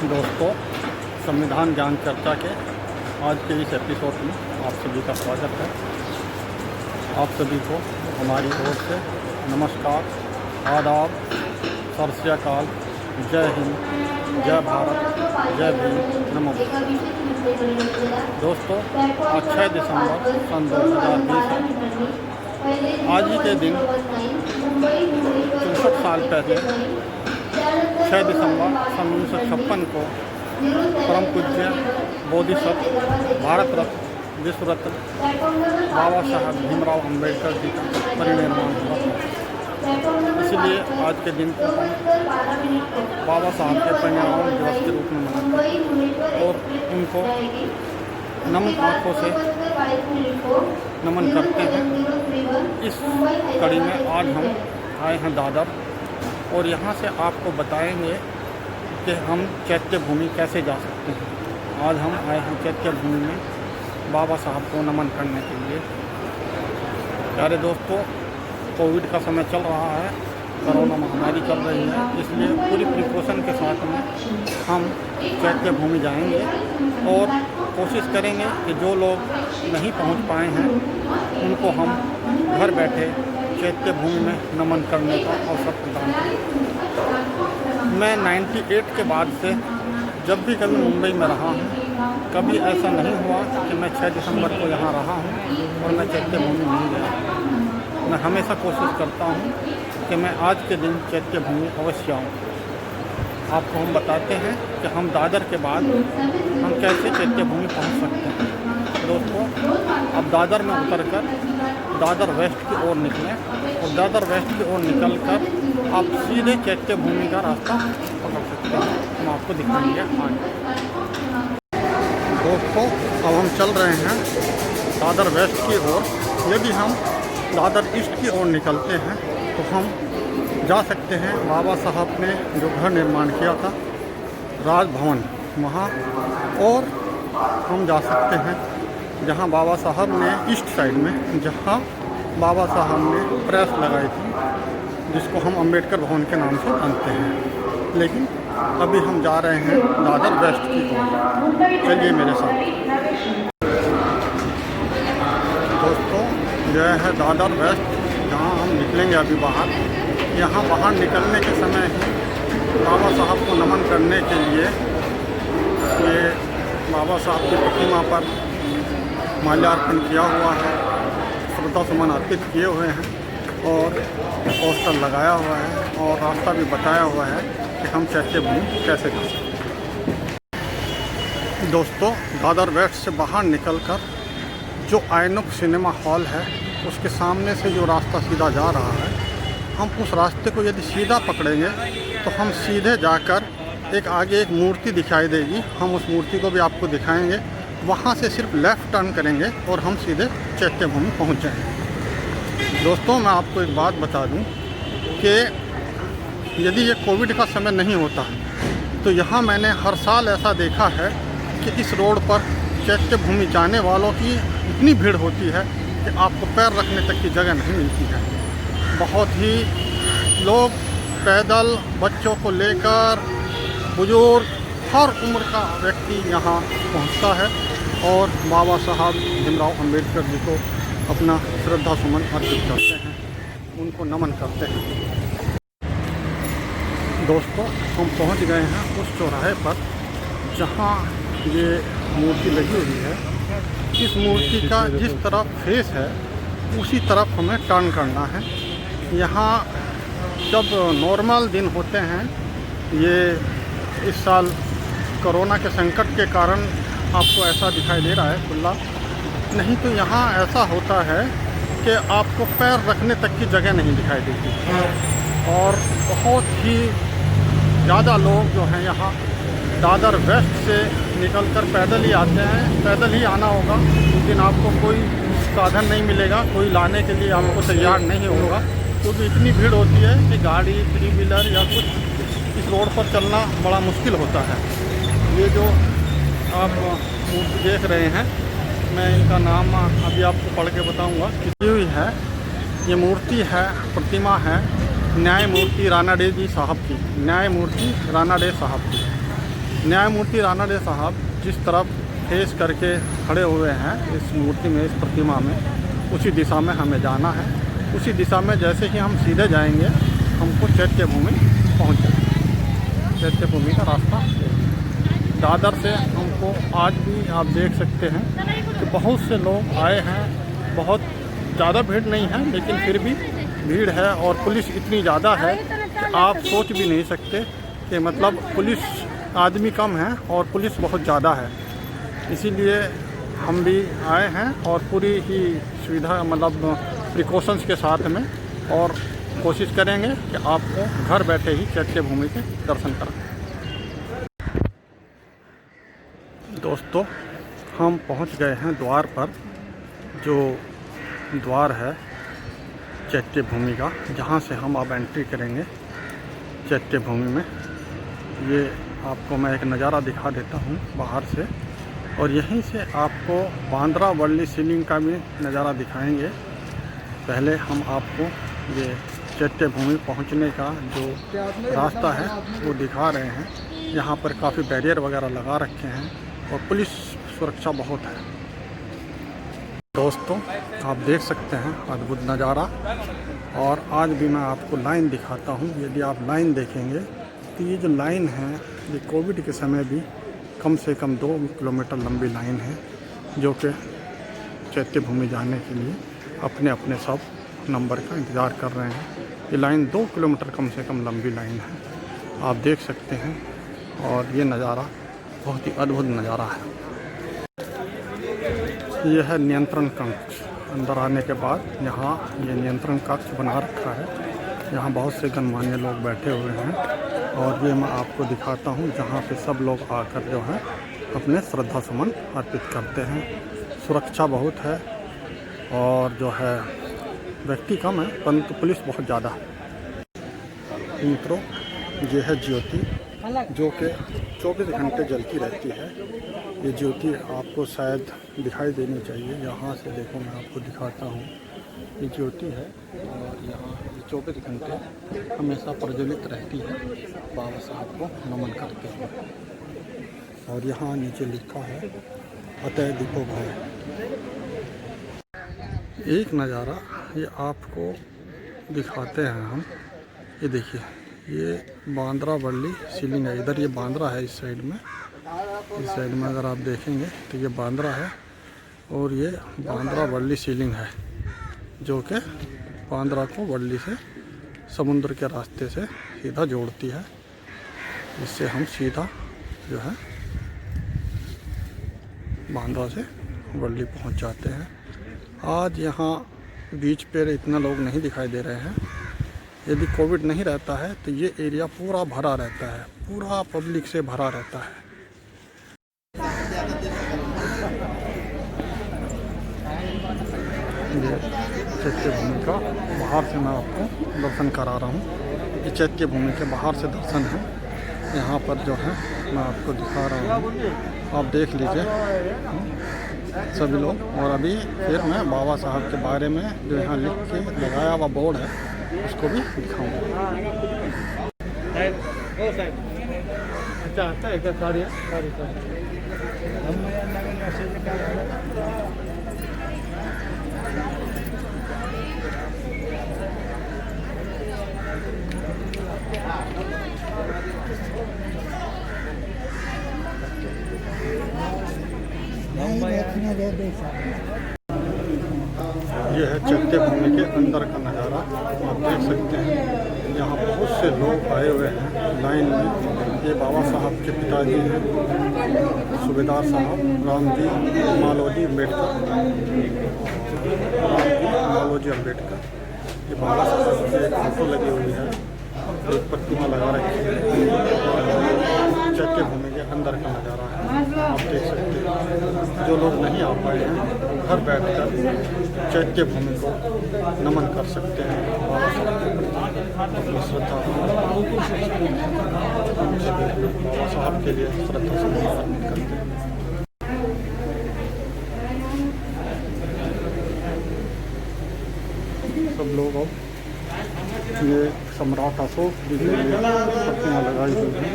दोस्तों, संविधान ज्ञान चर्चा के आज के इस एपिसोड में आप सभी का स्वागत है। आप सभी को हमारी ओर से नमस्कार, आदाब, सत श्री अकाल, जय हिंद, जय भारत, जय भीम, नमो। दोस्तों, आज 6 दिसंबर सन 2020 है। आज ही के दिन 64 साल पहले 6 दिसंबर सन 1956 को परम पूज्य बोधिसत्व भारत रत्न विश्व रत्न बाबा साहब भीमराव अम्बेडकर जी का परिनिर्वाण हुआ था। इसलिए आज के दिन को हम बाबा साहब के परिनिर्वाण दिवस के रूप में मनाते हैं और उनको नम आँखों से नमन करते हैं। इस कड़ी में आज हम आए हैं दादर और यहाँ से आपको बताएंगे कि हम चैत्य भूमि कैसे जा सकते हैं। आज हम आए हैं चैत्य भूमि में बाबा साहब को नमन करने के लिए। प्यारे दोस्तों, कोविड का समय चल रहा है, कोरोना महामारी चल रही है, इसलिए पूरी प्रिकॉशन के साथ में हम चैत्य भूमि जाएंगे और कोशिश करेंगे कि जो लोग नहीं पहुंच पाए हैं उनको हम घर बैठे चैत्य भूमि में नमन करने का अवसर प्रदान करें। मैं 98 के बाद से जब भी कभी मुंबई में रहा हूँ, कभी ऐसा नहीं हुआ कि मैं 6 दिसंबर को यहाँ रहा हूँ और मैं चैत्य भूमि नहीं गया। मैं हमेशा कोशिश करता हूँ कि मैं आज के दिन चैत्य भूमि अवश्य आऊँ। आपको हम बताते हैं कि हम दादर के बाद हम कैसे चैत्य भूमि पहुँच सकते हैं। दोस्तों, अब दादर में उतरकर दादर वेस्ट की ओर निकलें और दादर वेस्ट की ओर निकलकर आप सीधे चैत्य भूमि का रास्ता पकड़ सकते हैं। हम आपको दिखाएंगे आगे। दोस्तों, अब हम चल रहे हैं दादर वेस्ट की ओर। यदि हम दादर ईस्ट की ओर निकलते हैं तो हम जा सकते हैं बाबा साहब ने जो घर निर्माण किया था राजभवन, वहाँ, और हम जा सकते हैं जहाँ बाबा साहब ने ईस्ट साइड में, जहाँ बाबा साहब ने प्रेस लगाई थी जिसको हम अंबेडकर भवन के नाम से जानते हैं। लेकिन अभी हम जा रहे हैं दादर वेस्ट की ओर। चलिए मेरे साथ। दोस्तों, यह है दादर वेस्ट जहाँ हम निकलेंगे अभी बाहर। यहाँ बाहर निकलने के समय ही बाबा साहब को नमन करने के लिए ये बाबा साहब की प्रतिमा पर माल्यार्पण किया हुआ है, श्रद्धा सुमन अर्पित किए हुए हैं और पोस्टर लगाया हुआ है और रास्ता भी बताया हुआ है कि हम चैत्य भूमि कैसे जा सकते हैं। दोस्तों, दादर वेस्ट से बाहर निकलकर जो आइनॉक्स सिनेमा हॉल है उसके सामने से जो रास्ता सीधा जा रहा है, हम उस रास्ते को यदि सीधा पकड़ेंगे तो हम सीधे जाकर एक आगे एक मूर्ति दिखाई देगी, हम उस मूर्ति को भी आपको दिखाएंगे। वहाँ से सिर्फ लेफ़्ट टर्न करेंगे और हम सीधे चैत्य भूमि पहुँच जाएंगे। दोस्तों, मैं आपको एक बात बता दूं कि यदि ये कोविड का समय नहीं होता तो यहाँ मैंने हर साल ऐसा देखा है कि इस रोड पर चैत्य भूमि जाने वालों की इतनी भीड़ होती है कि आपको पैर रखने तक की जगह नहीं मिलती है। बहुत ही लोग पैदल, बच्चों को लेकर, बुजुर्ग, हर उम्र का व्यक्ति यहाँ पहुँचता है और बाबा साहब भीमराव अम्बेडकर जी को अपना श्रद्धा सुमन अर्पित करते हैं, उनको नमन करते हैं। दोस्तों, हम पहुँच गए हैं उस चौराहे पर जहाँ ये मूर्ति लगी हुई है। इस मूर्ति का जिस तरफ फेस है उसी तरफ हमें टर्न करना है। यहाँ जब नॉर्मल दिन होते हैं, ये इस साल कोरोना के संकट के कारण आपको ऐसा दिखाई दे रहा है खुला, नहीं तो यहाँ ऐसा होता है कि आपको पैर रखने तक की जगह नहीं दिखाई देती और बहुत ही ज़्यादा लोग जो हैं यहाँ दादर वेस्ट से निकलकर पैदल ही आते हैं। पैदल ही आना होगा, लेकिन आपको कोई साधन नहीं मिलेगा, कोई लाने के लिए आपको तैयार नहीं होगा, क्योंकि इतनी भीड़ होती है कि गाड़ी, 3 व्हीलर या कुछ इस रोड पर चलना बड़ा मुश्किल होता है। ये जो आप मूर्ति देख रहे हैं, मैं इनका नाम अभी आपको पढ़ के बताऊंगा। किसी हुई है ये मूर्ति है, प्रतिमा है न्यायमूर्ति रानाडे जी साहब की, न्यायमूर्ति रानाडे साहब की। न्यायमूर्ति रानडे साहब जिस तरफ फेस करके खड़े हुए हैं इस मूर्ति में, इस प्रतिमा में, उसी दिशा में हमें जाना है। उसी दिशा में जैसे ही हम सीधे जाएंगे हमको चैत्यभूमि पहुंच जाएंगे। चैत्यभूमि का रास्ता दादर से हमको आज भी आप देख सकते हैं कि बहुत से लोग आए हैं। बहुत ज़्यादा भीड़ नहीं है लेकिन फिर भी भीड़ है और पुलिस इतनी ज़्यादा है कि आप सोच भी नहीं सकते कि मतलब पुलिस आदमी कम है और पुलिस बहुत ज़्यादा है। इसीलिए हम भी आए हैं और पूरी ही सुविधा मतलब प्रिकॉशंस के साथ में, और कोशिश करेंगे कि आपको घर बैठे ही चैत्यभूमि के दर्शन कराएं। दोस्तों हम पहुंच गए हैं द्वार पर, जो द्वार है चैत्यभूमि का, जहां से हम अब एंट्री करेंगे चैत्यभूमि में। ये आपको मैं एक नज़ारा दिखा देता हूँ बाहर से, और यहीं से आपको बांद्रा वर्ली सीलिंग का भी नज़ारा दिखाएंगे। पहले हम आपको ये चैत्यभूमि पहुँचने का जो रास्ता है वो दिखा रहे हैं। यहाँ पर काफ़ी बैरियर वगैरह लगा रखे हैं और पुलिस सुरक्षा बहुत है। दोस्तों आप देख सकते हैं अद्भुत नज़ारा, और आज भी मैं आपको लाइन दिखाता हूँ। यदि आप लाइन देखेंगे तो ये जो लाइन है ये कोविड के समय भी कम से कम 2 किलोमीटर लंबी लाइन है, जो कि चैत्यभूमि जाने के लिए अपने अपने सब नंबर का इंतज़ार कर रहे हैं। ये लाइन 2 किलोमीटर कम से कम लंबी लाइन है, आप देख सकते हैं। और ये नज़ारा बहुत ही अद्भुत नज़ारा है। यह है नियंत्रण कक्ष। अंदर आने के बाद यहाँ ये नियंत्रण कक्ष बना रखा है। यहाँ बहुत से गणमान्य लोग बैठे हुए हैं, और ये मैं आपको दिखाता हूँ जहाँ पे सब लोग आकर जो है अपने श्रद्धा सुमन अर्पित करते हैं। सुरक्षा बहुत है और जो है व्यक्ति कम है परंतु पुलिस बहुत ज़्यादा है। मित्रों ये है ज्योति, जो कि 24 घंटे जलती रहती है। ये ज्योति आपको शायद दिखाई देनी चाहिए। यहाँ से देखो मैं आपको दिखाता हूँ, ये ज्योति है और यहाँ 24 घंटे हमेशा प्रज्वलित रहती है। बाबा साहब को नमन करते हैं। और यहाँ नीचे लिखा है अतः दीपो भाई। एक नज़ारा ये आपको दिखाते हैं हम। ये देखिए, ये बांद्रा वर्ली सीलिंग है। इधर ये बांद्रा है, इस साइड में, इस साइड में अगर आप देखेंगे तो ये बांद्रा है, और ये बांद्रा वर्ली सीलिंग है, जो कि बांद्रा को वर्ली से समुद्र के रास्ते से सीधा जोड़ती है। इससे हम सीधा जो है बांद्रा से वर्ली पहुंच जाते हैं। आज यहाँ बीच पे इतना लोग नहीं दिखाई दे रहे हैं। यदि कोविड नहीं रहता है तो ये एरिया पूरा भरा रहता है, पूरा पब्लिक से भरा रहता है। ये चैत्यभूमि का बाहर से मैं आपको दर्शन करा रहा हूँ। ये चैत्यभूमि के बाहर से दर्शन है। यहाँ पर जो है मैं आपको दिखा रहा हूँ, आप देख लीजिए सभी लोग। और अभी फिर मैं बाबा साहब के बारे में जो यहाँ लिख के लगाया हुआ बोर्ड है उसको भी दिखाऊंगा। यह है चैत्यभूमि के अंदर का नज़ारा, आप देख सकते हैं। यहाँ बहुत से लोग आए हुए हैं लाइन में। ये बाबा साहब के पिताजी हैं, सूबेदार साहब रामजी मालोजी अम्बेडकर, मालोजी अम्बेडकर। ये बाबा साहब की एक फोटो लगी हुई है, एक प्रतिमा लगा रखी है। चैत्यभूमि के अंदर का नज़ारा है, आप देख सकते हैं। जो लोग नहीं आ पाए हैं घर बैठकर चैत्यभूमि को नमन कर सकते हैं। बाबा साहब के प्रति अपनी श्रद्धा, बाबा साहब के लिए श्रद्धा समर्पित करते हैं। सब लोग अब ये सम्राट अशोक जी के लिए प्रतिमा लगाई हुई है।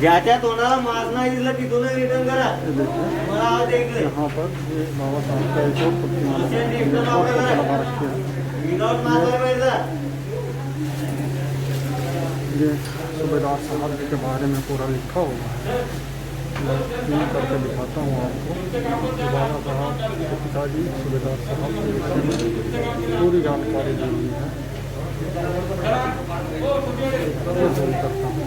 ज्याच्या तोंडाला मास नाही दिसलं तिथून रिटर्न करा. मला आवाज ऐकले. यहाँ पर ये बाबा साहब का एक और प्रतिमा लगा रखी है। विदाउट मास आहे पैसा. ये सूबेदार साहब के बारे में पूरा लिखा हुआ है। मैं यूँ करके दिखाता हूँ आपको। बाबा साहब के पिताजी सूबेदार साहब के बारे में पूरी जानकारी दी हुई है। मैं ज़ूम करता हूँ।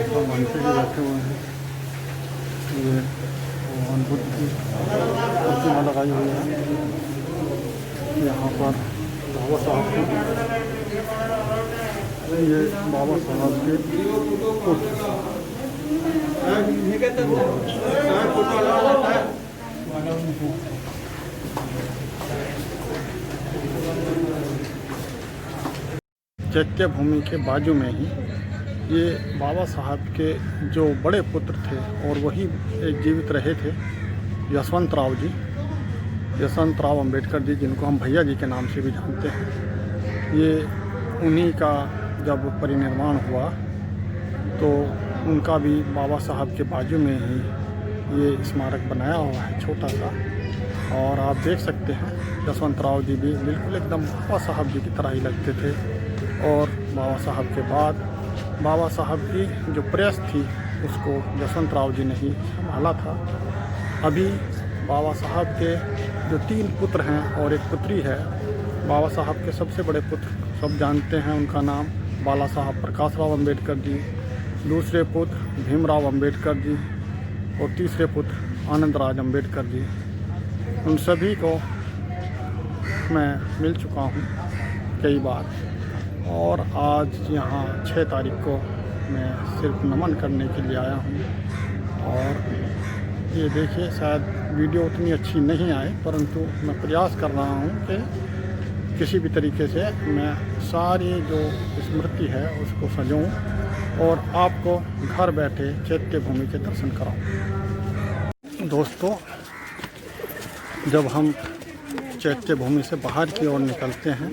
भगवान से भी बैठे हुए हैं। ये भगवान बुद्ध की प्रतिमा लगाई हुई है। यहाँ पर बाबा साहब को ये बाबा साहब के चैत्य भूमि के बाजू में ही ये बाबा साहब के जो बड़े पुत्र थे और वही एक जीवित रहे थे, यशवंत राव जी, यशवंत राव अम्बेडकर जी, जिनको हम भैया जी के नाम से भी जानते हैं। ये उन्हीं का जब परिनिर्वाण हुआ तो उनका भी बाबा साहब के बाजू में ही ये स्मारक बनाया हुआ है, छोटा सा। और आप देख सकते हैं यशवंत राव जी भी बिल्कुल एकदम बाबा साहब जी की तरह ही लगते थे। और बाबा साहब के बाद बाबा साहब की जो प्रेस थी उसको यशवंत राव जी ने ही संभाला था। अभी बाबा साहब के जो 3 पुत्र हैं और एक पुत्री है, बाबा साहब के सबसे बड़े पुत्र सब जानते हैं, उनका नाम बाला साहब प्रकाश राव अम्बेडकर जी, दूसरे पुत्र भीमराव अम्बेडकर जी और तीसरे पुत्र आनंदराज अम्बेडकर जी। उन सभी को मैं मिल चुका हूँ कई बार। और आज यहाँ 6 तारीख को मैं सिर्फ नमन करने के लिए आया हूँ। और ये देखिए, शायद वीडियो उतनी अच्छी नहीं आए, परंतु मैं प्रयास कर रहा हूँ कि किसी भी तरीके से मैं सारी जो स्मृति है उसको सजाऊँ और आपको घर बैठे चैत्य भूमि के दर्शन कराऊँ। दोस्तों, जब हम चैत्य भूमि से बाहर की ओर निकलते हैं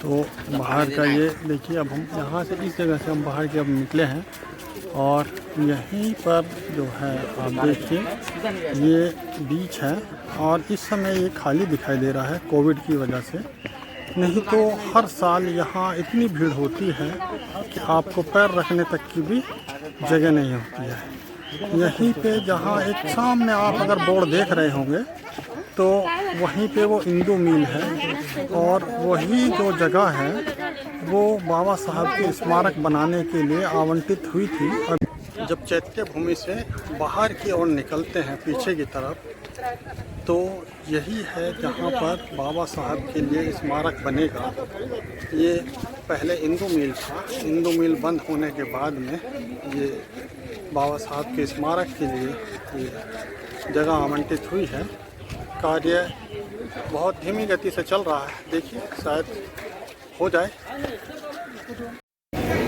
तो बाहर का ये देखिए, अब हम यहाँ से इस जगह से हम बाहर के अब निकले हैं और यहीं पर जो है आप देखिए ये बीच है। और इस समय ये खाली दिखाई दे रहा है कोविड की वजह से, नहीं तो हर साल यहाँ इतनी भीड़ होती है कि आपको पैर रखने तक की भी जगह नहीं होती है। यहीं पे जहाँ एक सामने आप अगर बोर्ड देख रहे होंगे तो वहीं पे वो इंदू मिल है और वही जो जगह है वो बाबा साहब के स्मारक बनाने के लिए आवंटित हुई थी। जब चैत्य भूमि से बाहर की ओर निकलते हैं पीछे की तरफ, तो यही है जहाँ पर बाबा साहब के लिए स्मारक बनेगा। ये पहले इंदू मिल था, इंदू मिल बंद होने के बाद में ये बाबा साहब के स्मारक के लिए ये जगह आवंटित हुई है। कार्य बहुत धीमी गति से चल रहा है, देखिए शायद हो जाए।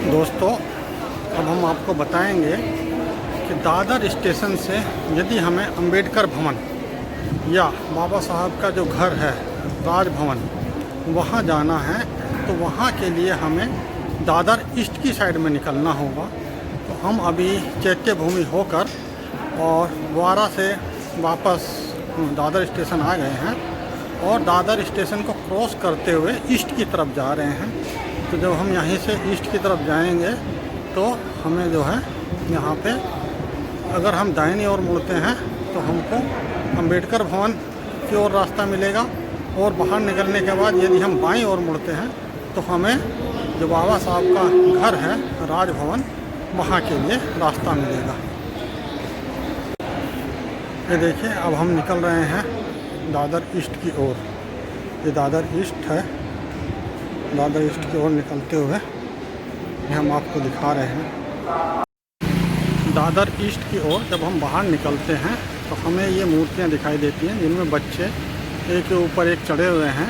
दोस्तों, अब हम आपको बताएंगे कि दादर स्टेशन से यदि हमें अंबेडकर भवन या बाबा साहब का जो घर है राजभवन, वहाँ जाना है तो वहाँ के लिए हमें दादर ईस्ट की साइड में निकलना होगा। तो हम अभी चैत्य भूमि होकर और द्वारा से वापस दादर स्टेशन आ गए हैं और दादर स्टेशन को क्रॉस करते हुए ईस्ट की तरफ जा रहे हैं। तो जब हम यहीं से ईस्ट की तरफ जाएंगे तो हमें जो है यहाँ पे अगर हम दाहिनी ओर मुड़ते हैं तो हमको अंबेडकर भवन की ओर रास्ता मिलेगा और बाहर निकलने के बाद यदि हम बाईं ओर मुड़ते हैं तो हमें जो बाबा साहब का घर है राजभवन, वहाँ के लिए रास्ता मिलेगा। ये देखिए, अब हम निकल रहे हैं दादर ईस्ट की ओर। ये दादर ईस्ट है, दादर ईस्ट की ओर निकलते हुए ये हम आपको दिखा रहे हैं। दादर ईस्ट की ओर जब हम बाहर निकलते हैं तो हमें ये मूर्तियाँ दिखाई देती हैं जिनमें बच्चे एक के ऊपर एक चढ़े हुए हैं।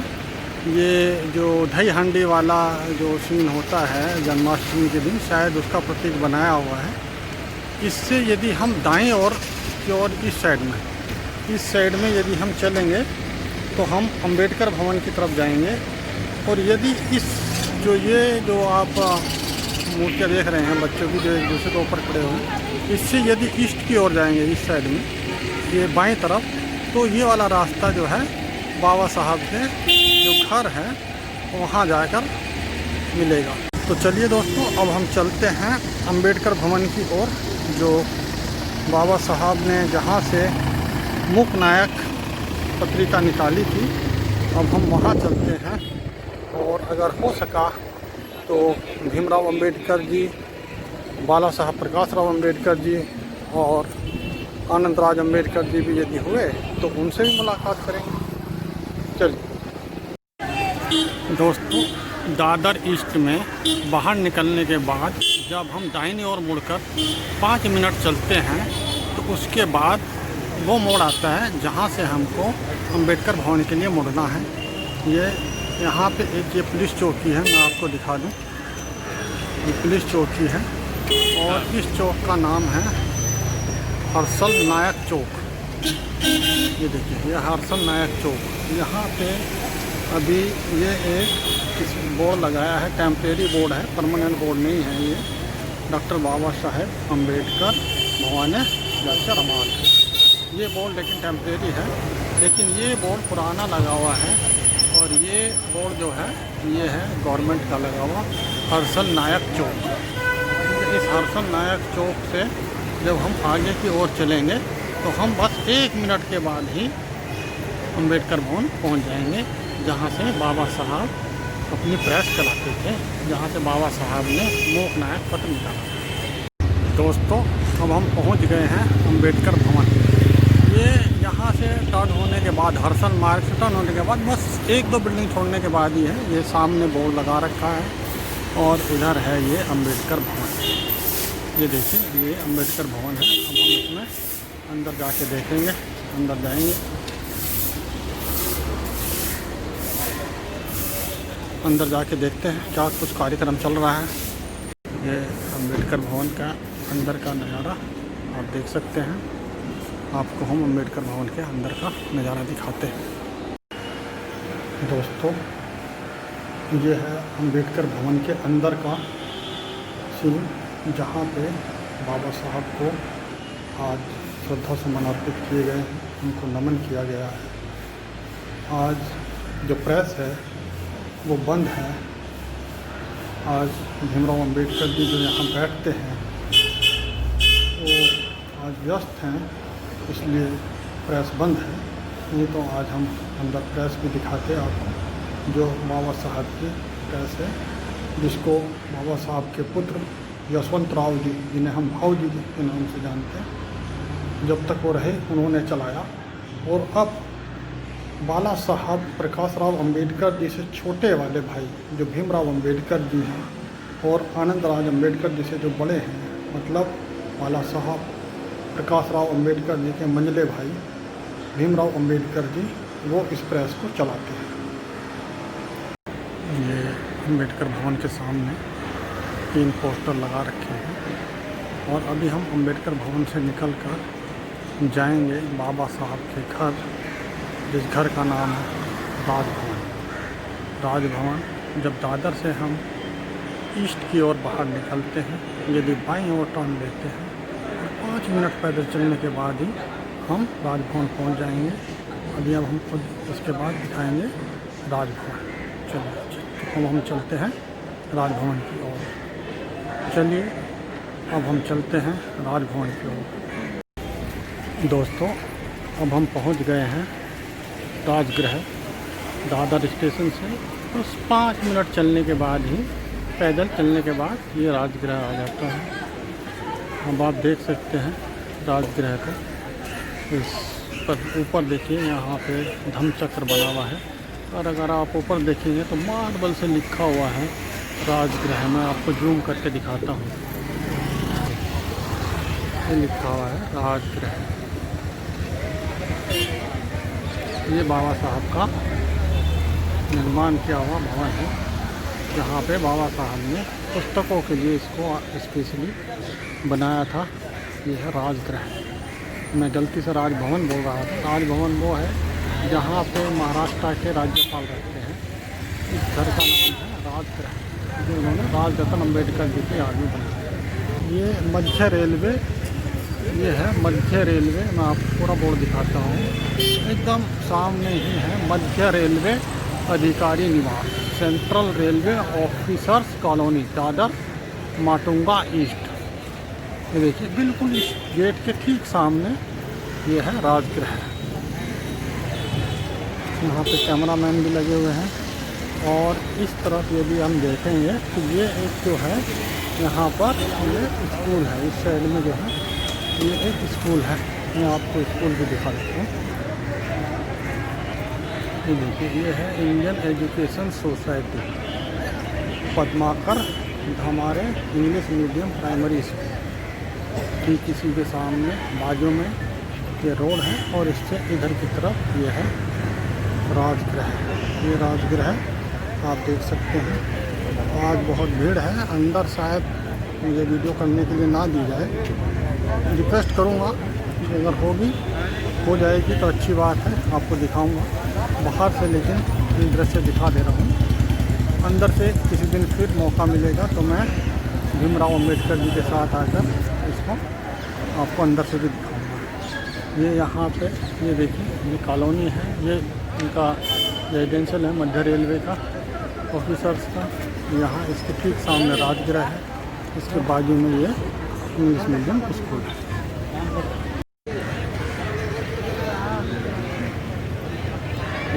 ये जो दही हांडी वाला जो सीन होता है जन्माष्टमी के दिन, शायद उसका प्रतीक बनाया हुआ है। इससे यदि हम दाएं ओर की ओर इस साइड में यदि हम चलेंगे तो हम अंबेडकर भवन की तरफ जाएंगे। और यदि ये जो आप मूर्तियाँ देख रहे हैं बच्चों की जो एक दूसरे के ऊपर खड़े हुए हैं, इससे यदि ईस्ट की ओर जाएंगे इस साइड में, ये बाएं तरफ, तो ये वाला रास्ता जो है बाबा साहब के जो घर है वहाँ जाकर मिलेगा। तो चलिए दोस्तों, अब हम चलते हैं अंबेडकर भवन की ओर, जो बाबा साहब ने जहाँ से मूक नायक पत्रिका निकाली थी। अब हम वहाँ चलते हैं और अगर हो सका तो भीमराव अंबेडकर जी, बाला साहब प्रकाश राव अंबेडकर जी और आनंदराज अंबेडकर जी भी यदि हुए तो उनसे भी मुलाकात करेंगे। चलिए दोस्तों, दादर ईस्ट में बाहर निकलने के बाद जब हम दाहिनी ओर मुड़कर 5 मिनट चलते हैं तो उसके बाद वो मोड़ आता है जहाँ से हमको अंबेडकर भवन के लिए मुड़ना है। ये यहाँ पे एक ये पुलिस चौकी है, मैं आपको दिखा दूँ। ये पुलिस चौकी है और इस चौक का नाम है हर्षल नायक चौक। ये देखिए, ये हर्षल नायक चौक। यहाँ पे अभी ये एक बोर्ड लगाया है, टेम्परेरी बोर्ड है, परमानेंट बोर्ड नहीं है। ये डॉक्टर बाबा साहेब अम्बेडकर भवन जाकर रमात, ये बोर्ड लेकिन टेम्परेरी है। लेकिन ये बोर्ड पुराना लगा हुआ है और ये बोर्ड जो है ये है गवर्नमेंट का लगा हुआ, हर्षल नायक चौक। इस हर्षल नायक चौक से जब हम आगे की ओर चलेंगे तो हम बस 1 मिनट के बाद ही अंबेडकर भवन पहुंच जाएंगे, जहां से बाबा साहब अपनी प्रेस चलाते थे, जहां से बाबा साहब ने मूक नायक पत्र निकाला। दोस्तों, अब हम पहुंच गए हैं अंबेडकर भवन। ये यहाँ से टर्न होने के बाद, हर्षल मार्ग से टर्न होने के बाद बस 1-2 बिल्डिंग छोड़ने के बाद ही है। ये सामने बोर्ड लगा रखा है और इधर है ये अंबेडकर भवन। ये देखिए, ये अंबेडकर भवन है। अब हम इसमें अंदर जाके देखेंगे, अंदर जाएंगे, अंदर जाके देखते हैं क्या कुछ कार्यक्रम चल रहा है। ये अंबेडकर भवन का अंदर का नज़ारा आप देख सकते हैं। आपको हम अंबेडकर भवन के अंदर का नज़ारा दिखाते हैं। दोस्तों, ये है अंबेडकर भवन के अंदर का सीन, जहाँ पे बाबा साहब को आज श्रद्धा सुमन अर्पित किए गए हैं, उनको नमन किया गया है। आज जो प्रेस है वो बंद है। आज भीमराव अंबेडकर जी जो यहाँ बैठते हैं वो आज व्यस्त हैं, इसलिए प्रेस बंद है। नहीं तो आज हम अंदर प्रेस भी दिखाते आपको, जो बाबा साहब की प्रेस है, जिसको बाबा साहब के पुत्र यशवंत राव जी, जिन्हें हम भाऊ जी के नाम से जानते हैं, जब तक वो रहे उन्होंने चलाया। और अब बाला साहब प्रकाश राव अंबेडकर जी से छोटे वाले भाई जो भीमराव अंबेडकर जी हैं और आनंदराज अंबेडकर जी से जो बड़े हैं, मतलब बाला साहब प्रकाश राव अंबेडकर जी के मंझले भाई भीमराव अंबेडकर जी, वो इस प्रेस को चलाते हैं। ये अंबेडकर भवन के सामने 3 पोस्टर लगा रखे हैं और अभी हम अंबेडकर भवन से निकलकर जाएंगे बाबा साहब के घर, जिस घर का नाम है राजभवन। राजभवन, जब दादर से हम ईस्ट की ओर बाहर निकलते हैं, यदि बाईं ओर टर्न लेते हैं और 5 मिनट पैदल चलने के बाद ही हम राजभवन पहुंच जाएंगे। अभी अब हम खुद इसके बाद दिखाएंगे राजभवन। चलिए, अब हम चलते हैं राजभवन की ओर। चलिए, अब हम चलते हैं राजभवन की ओर। दोस्तों, अब हम पहुंच गए हैं राजगृह। दादर स्टेशन से बस 5 मिनट चलने के बाद ही, पैदल चलने के बाद ये राजगृह आ जाता है। अब आप देख सकते हैं राजगृह को। इस पर ऊपर देखिए, यहाँ पे धम्मचक्र बना हुआ है और अगर आप ऊपर देखेंगे तो मार्बल से लिखा हुआ है राजगृह। मैं आपको जूम करके दिखाता हूँ, ये लिखा हुआ है राजगृह। ये बाबा साहब का निर्माण किया हुआ भवन है, जहाँ पे बाबा साहब ने पुस्तकों के लिए इसको स्पेशली बनाया था। ये है राजगृह। मैं गलती से राजभवन बोल रहा था। राजभवन वो है जहाँ पे महाराष्ट्र के राज्यपाल रहते हैं। इस घर का नाम है राजगृह, जो उन्होंने राजरत्न अम्बेडकर जी के याद में बनाया। ये मध्य रेलवे, ये है मध्य रेलवे। मैं आपको पूरा बोर्ड दिखाता हूँ। एकदम सामने ही है मध्य रेलवे अधिकारी निवास, central railway officers colony, Dadar Matunga east. ये देखिए बिल्कुल इस गेट के ठीक सामने ये है राजगृह। यहाँ पे कैमरामैन भी लगे हुए हैं। और इस तरफ यदि हम देखेंगे तो ये एक जो है यहाँ पर ये स्कूल है। इस साइड में जो है ये एक स्कूल है। मैं आपको स्कूल भी दिखा देता हूँ। ये देखिए, ये है इंडियन एजुकेशन सोसाइटी पद्माकर हमारे इंग्लिश मीडियम प्राइमरी स्कूल। ठीक इसी के सामने बाजू में ये रोड है और इससे इधर की तरफ ये है राजगृह। ये राजगृह आप देख सकते हैं। आज बहुत भीड़ है। अंदर शायद मुझे वीडियो करने के लिए ना दी जाए। रिक्वेस्ट करूँगा कि अगर हो जाएगी तो अच्छी बात है, आपको दिखाऊंगा बाहर से, लेकिन इस दृश्य दिखा दे रहा हूँ। अंदर से किसी दिन फिर मौका मिलेगा तो मैं भीमराव अम्बेडकर जी के साथ आकर इसको आपको अंदर से भी दिखाऊंगा। ये यहाँ पे ये देखिए, ये कॉलोनी है, ये इनका रेजिडेंशियल है मध्य रेलवे का ऑफिसर्स का। यहाँ इसके ठीक सामने राजगृह है, इसके बाजू में ये इंग्लिश मीडियम स्कूल है।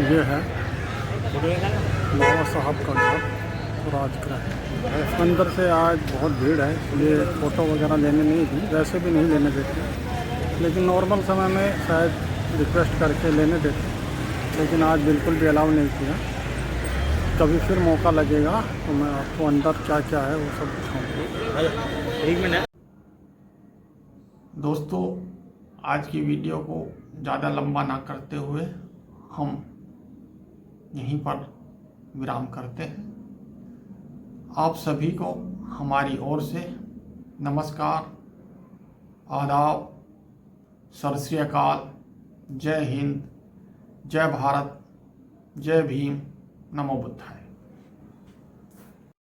ये है बाबा साहब का घर राजगृह है। अंदर से आज बहुत भीड़ है, ये फ़ोटो वगैरह लेने नहीं दी, वैसे भी नहीं लेने देते, लेकिन नॉर्मल समय में शायद रिक्वेस्ट करके लेने देते, लेकिन आज बिल्कुल भी अलाउ नहीं किया। कभी फिर मौका लगेगा तो मैं आपको अंदर क्या क्या है वो सब दिखाऊंगा। एक मिनट दोस्तों, आज की वीडियो को ज़्यादा लंबा ना करते हुए हम यहीं पर विराम करते हैं। आप सभी को हमारी ओर से नमस्कार, आदाब, सत श्री अकाल, जय हिंद, जय भारत, जय भीम, नमो बुद्धाय।